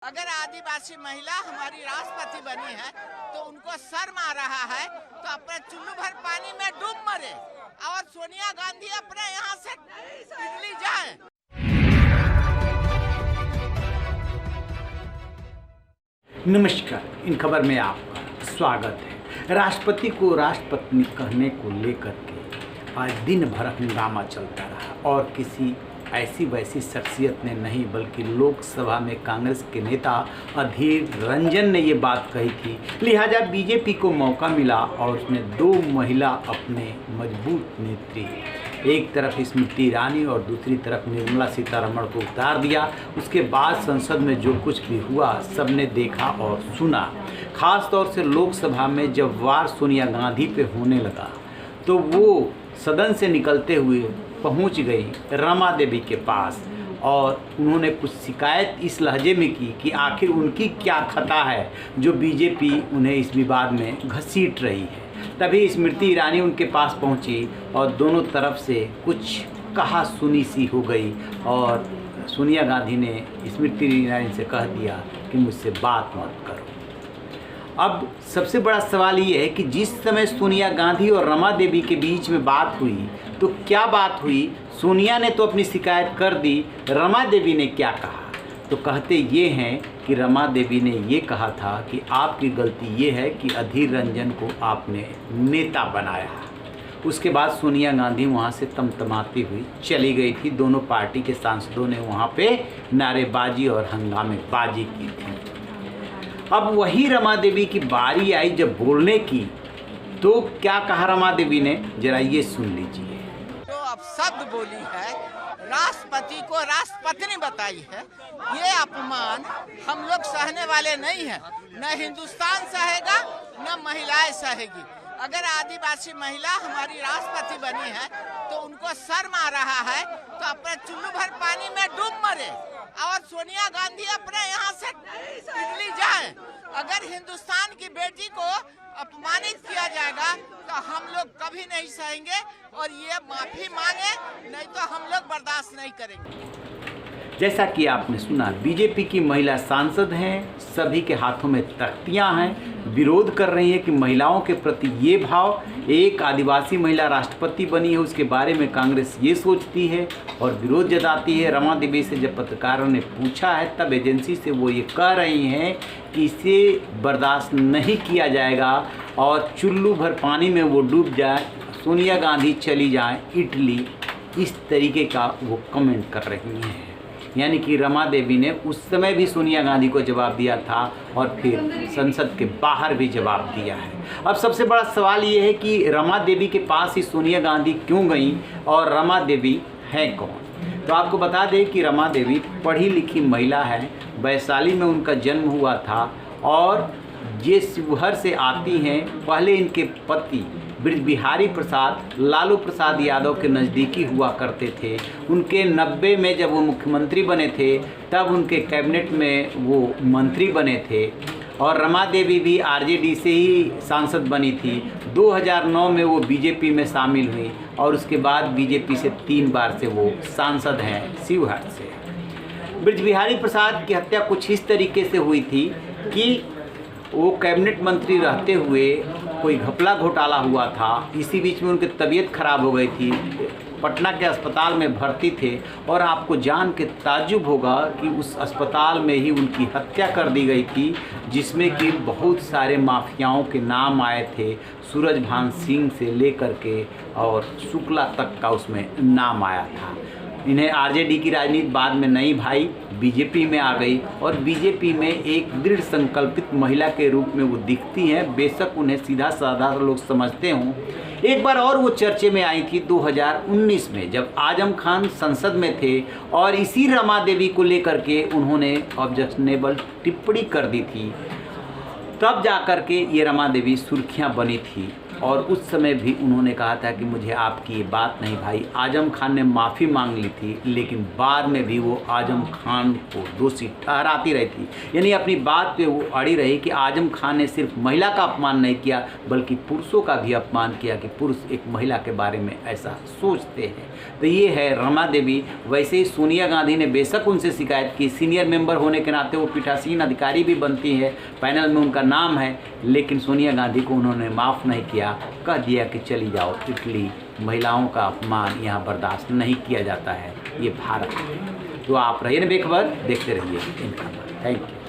अगर आदिवासी महिला हमारी राष्ट्रपति बनी है तो उनको शर्म आ रहा है तो अपने चुल्लू भर पानी में डूब मरे और सोनिया गांधी अपने यहाँ से दिल्ली जाए। नमस्कार, इन खबर में आपका स्वागत है। राष्ट्रपति को राष्ट्रपति कहने को लेकर के आज दिन भर हंगामा चलता रहा और किसी ऐसी वैसी शख्सियत ने नहीं बल्कि लोकसभा में कांग्रेस के नेता अधीर रंजन ने ये बात कही थी। लिहाजा बीजेपी को मौका मिला और उसने दो महिला अपने मजबूत नेत्री, एक तरफ स्मृति ईरानी और दूसरी तरफ निर्मला सीतारमण को उतार दिया। उसके बाद संसद में जो कुछ भी हुआ सबने देखा और सुना। खास तौर से लोकसभा में जब वार सोनिया गांधी पे होने लगा तो वो सदन से निकलते हुए पहुंच गई रमा देवी के पास और उन्होंने कुछ शिकायत इस लहजे में की कि आखिर उनकी क्या खता है जो बीजेपी उन्हें इस विवाद में घसीट रही है। तभी स्मृति ईरानी उनके पास पहुंची और दोनों तरफ से कुछ कहा सुनी सी हो गई और सोनिया गांधी ने स्मृति ईरानी से कह दिया कि मुझसे बात मत करो। अब सबसे बड़ा सवाल ये है कि जिस समय सोनिया गांधी और रमा देवी के बीच में बात हुई तो क्या बात हुई? सोनिया ने तो अपनी शिकायत कर दी, रमा देवी ने क्या कहा? तो कहते ये हैं कि रमा देवी ने ये कहा था कि आपकी गलती ये है कि अधीर रंजन को आपने नेता बनाया। उसके बाद सोनिया गांधी वहाँ से तमतमाती हुई चली गई थी। दोनों पार्टी के सांसदों ने वहाँ पे नारेबाजी और हंगामेबाजी की थी। अब वही रमा देवी की बारी आई जब बोलने की, तो क्या कहा रमा देवी ने, जरा ये सुन लीजिए। तो अब शब्द बोली है, राष्ट्रपति को राष्ट्रपति बताई है। ये अपमान हम लोग सहने वाले नहीं है। न हिंदुस्तान सहेगा न महिलाएं सहेगी। अगर आदिवासी महिला हमारी राष्ट्रपति बनी है तो उनको शर्म आ रहा है तो अपने चुल्लू भर पानी में डूब मरे और सोनिया गांधी अपने यहाँ से दिल्ली जाए। अगर हिंदुस्तान की बेटी को अपमानित किया जाएगा तो हम लोग कभी नहीं सहेंगे और ये माफी मांगे, नहीं तो हम लोग बर्दाश्त नहीं करेंगे। जैसा कि आपने सुना, बीजेपी की महिला सांसद हैं, सभी के हाथों में तख्तियां हैं, विरोध कर रही हैं कि महिलाओं के प्रति ये भाव, एक आदिवासी महिला राष्ट्रपति बनी है उसके बारे में कांग्रेस ये सोचती है और विरोध जताती है। रमा देवी से जब पत्रकारों ने पूछा है तब एजेंसी से वो ये कह रही हैं कि इसे बर्दाश्त नहीं किया जाएगा और चुल्लू भर पानी में वो डूब जाए, सोनिया गांधी चली जाए इटली, इस तरीके का वो कमेंट कर रही हैं। यानी कि रमा देवी ने उस समय भी सोनिया गांधी को जवाब दिया था और फिर संसद के बाहर भी जवाब दिया है। अब सबसे बड़ा सवाल ये है कि रमा देवी के पास ही सोनिया गांधी क्यों गई और रमा देवी हैं कौन? तो आपको बता दें कि रमा देवी पढ़ी लिखी महिला है। वैशाली में उनका जन्म हुआ था और ये शिवहर से आती हैं। पहले इनके पति ब्रज बिहारी प्रसाद लालू प्रसाद यादव के नज़दीकी हुआ करते थे। उनके 90 में जब वो मुख्यमंत्री बने थे तब उनके कैबिनेट में वो मंत्री बने थे और रमा देवी भी आरजेडी से ही सांसद बनी थी। 2009 में वो बीजेपी में शामिल हुई और उसके बाद बीजेपी से 3 बार से वो सांसद हैं शिवहर से। ब्रज बिहारी प्रसाद की हत्या कुछ इस तरीके से हुई थी कि वो कैबिनेट मंत्री रहते हुए कोई घपला घोटाला हुआ था। इसी बीच में उनकी तबीयत खराब हो गई थी, पटना के अस्पताल में भर्ती थे और आपको जान के ताज्जुब होगा कि उस अस्पताल में ही उनकी हत्या कर दी गई थी, जिसमें कि बहुत सारे माफियाओं के नाम आए थे, सूरजभान सिंह से लेकर के और शुक्ला तक का उसमें नाम आया था। इन्हें आरजेडी की राजनीति बाद में नहीं भाई, बीजेपी में आ गई और बीजेपी में एक दृढ़ संकल्पित महिला के रूप में वो दिखती हैं। बेशक उन्हें सीधा साधा लोग समझते हों। एक बार और वो चर्चे में आई थी 2019 में जब आजम खान संसद में थे और इसी रमा देवी को लेकर के उन्होंने ऑब्जेक्शनेबल टिप्पणी कर दी थी। तब जा कर के ये रमा देवी सुर्खियाँ बनी थी। और उस समय भी उन्होंने कहा था कि मुझे आपकी ये बात नहीं भाई। आजम खान ने माफ़ी मांग ली थी, लेकिन बाद में भी वो आजम खान को दोषी ठहराती रही थी। यानी अपनी बात पे वो अड़ी रही कि आजम खान ने सिर्फ महिला का अपमान नहीं किया बल्कि पुरुषों का भी अपमान किया कि पुरुष एक महिला के बारे में ऐसा सोचते हैं। तो ये है रमा देवी। वैसे ही सोनिया गांधी ने बेशक उनसे शिकायत की, सीनियर मेंबर होने के नाते वो पीठासीन अधिकारी भी बनती है, पैनल में उनका नाम है, लेकिन सोनिया गांधी को उन्होंने माफ़ नहीं किया, कह दिया कि चली जाओ इटली, महिलाओं का अपमान यहाँ बर्दाश्त नहीं किया जाता है, ये भारत है। तो आप रहिए बेखबर, देखते रहिए इनका। Thank you.